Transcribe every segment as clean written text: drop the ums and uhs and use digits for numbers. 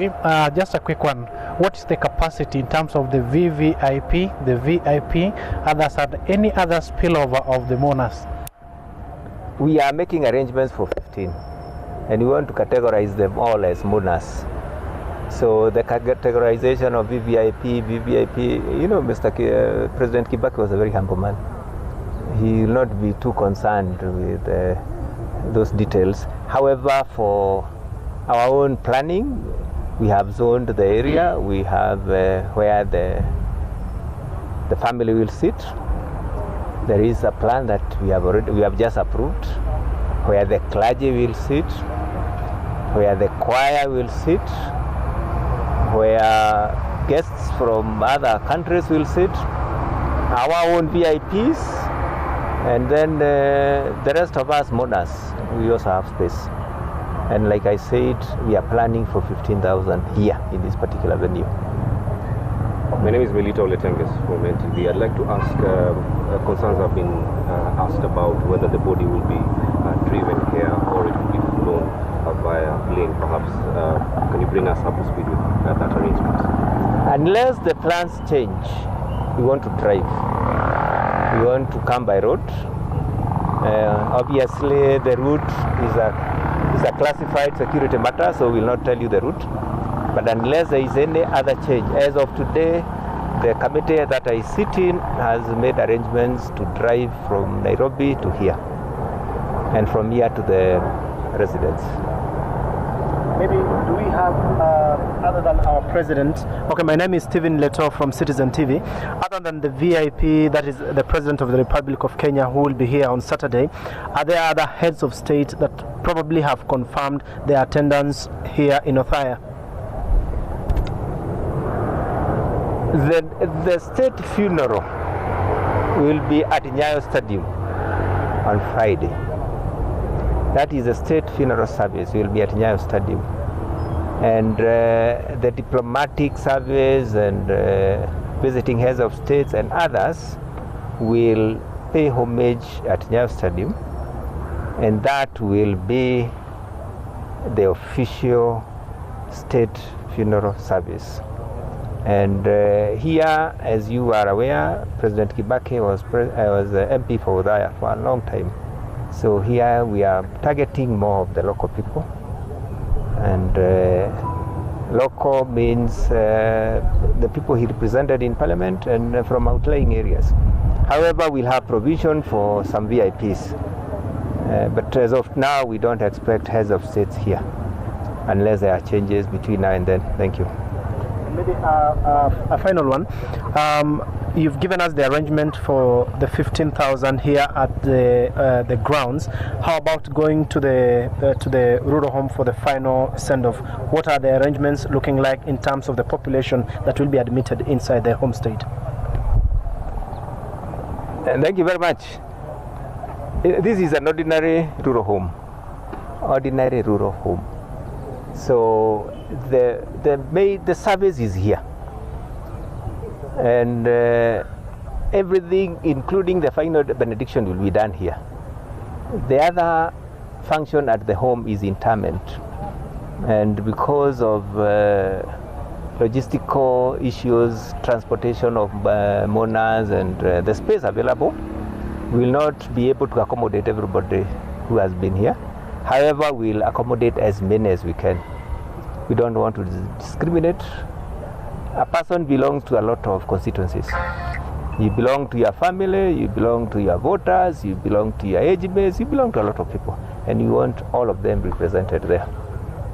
Just a quick one. What is the capacity in terms of the VVIP, the VIP, others, and any other spillover of the mourners? We are making arrangements for 15, and we want to categorize them all as mourners. So the categorization of VVIP, you know, President Kibaki was a very humble man. He will not be too concerned with those details. However, for our own planning, we have zoned the area. We have where the family will sit. There is a plan that we have just approved, where the clergy will sit, where the choir will sit, where guests from other countries will sit, our own VIPs, and then the rest of us mourners, we also have space. And like I said, we are planning for 15,000 here in this particular venue. My name is Melita Oletenges from NTV. I'd like to ask, concerns have been asked about whether the body will be driven here or it will be flown via plane, perhaps. Can you bring us up to speed with that arrangement? Unless the plans change, we want to drive. We want to come by road. Obviously, the route is a classified security matter, so we'll not tell you the route. But unless there is any other change, as of today, the committee that I sit in has made arrangements to drive from Nairobi to here, and from here to the residence. Maybe do we have, other than our president, okay, my name is Stephen Leto from Citizen TV, other than the VIP, that is the President of the Republic of Kenya, who will be here on Saturday, are there other heads of state that probably have confirmed their attendance here in Othaya? The state funeral will be at Nyayo Stadium on Friday. That is a state funeral service. Will be at Nyayo Stadium, and the diplomatic service and visiting heads of states and others will pay homage at Nyayo Stadium, and that will be the official state funeral service. And here, as you are aware, President Kibaki was MP for Othaya for a long time. So here we are targeting more of the local people, and local means the people he represented in Parliament and from outlying areas. However, we'll have provision for some VIPs, but as of now, we don't expect heads of states here, unless there are changes between now and then. Thank you. Maybe a final one. You've given us the arrangement for the 15,000 here at the grounds. How about going to the rural home for the final send-off? What are the arrangements looking like in terms of the population that will be admitted inside the home state? Thank you very much. This is an ordinary rural home. Ordinary rural home. So the service is here, and everything, including the final benediction, will be done here. The other function at the home is interment, and because of logistical issues, transportation of mourners, and the space available, we will not be able to accommodate everybody who has been here. However, we'll accommodate as many as we can. We don't want to discriminate. A person belongs to a lot of constituencies. You belong to your family, you belong to your voters, you belong to your age mates, you belong to a lot of people, and you want all of them represented there.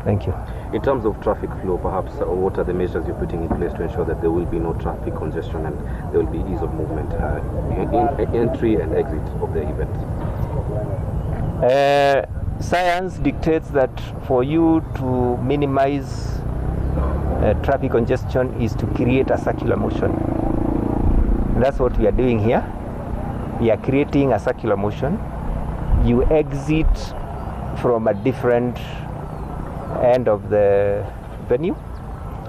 Thank you. In terms of traffic flow, perhaps, what are the measures you're putting in place to ensure that there will be no traffic congestion and there will be ease of movement in entry and exit of the event? Science dictates that for you to minimize traffic congestion is to create a circular motion. And that's what we are doing here. We are creating a circular motion. You exit from a different end of the venue.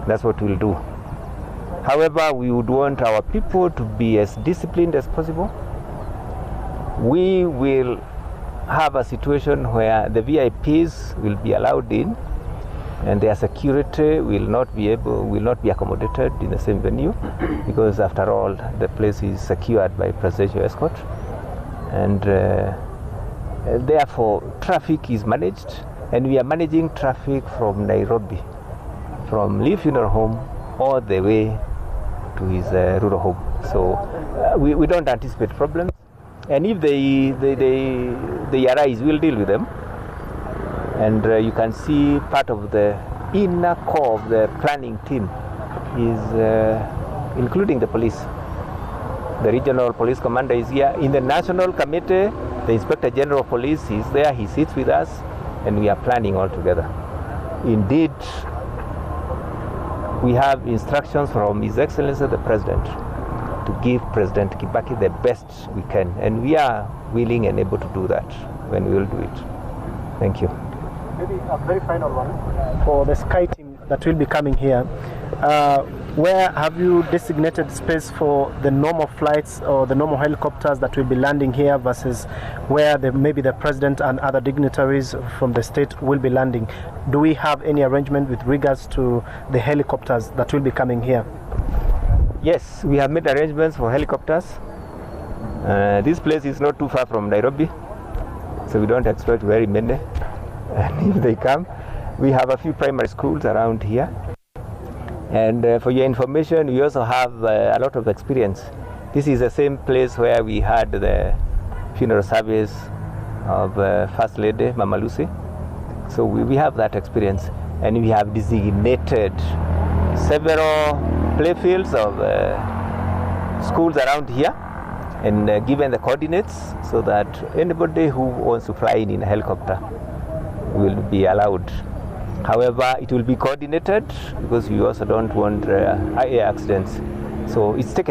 That's what we'll do. However, we would want our people to be as disciplined as possible. We will have a situation where the VIPs will be allowed in, and their security will not be accommodated in the same venue, because after all the place is secured by presidential escort, and therefore traffic is managed, and we are managing traffic from Nairobi, from Lee Funeral Home all the way to his rural home. So we don't anticipate problems, and if they arise, we'll deal with them. And you can see part of the inner core of the planning team is including the police. The regional police commander is here. In the national committee, the Inspector General of Police is there. He sits with us, and we are planning all together. Indeed, we have instructions from His Excellency the President to give President Kibaki the best we can, and we are willing and able to do that when we will do it. Thank you. Maybe a very final one for the Sky team that will be coming here. Where have you designated space for the normal flights or the normal helicopters that will be landing here versus where maybe the president and other dignitaries from the state will be landing? Do we have any arrangement with regards to the helicopters that will be coming here? Yes, we have made arrangements for helicopters. This place is not too far from Nairobi, so we don't expect very many. And if they come, we have a few primary schools around here. And for your information, we also have a lot of experience. This is the same place where we had the funeral service of First Lady Mama Lucy. So we have that experience, and we have designated several playfields of schools around here, and given the coordinates so that anybody who wants to fly in a helicopter will be allowed. However, it will be coordinated because we also don't want air accidents. So it's taken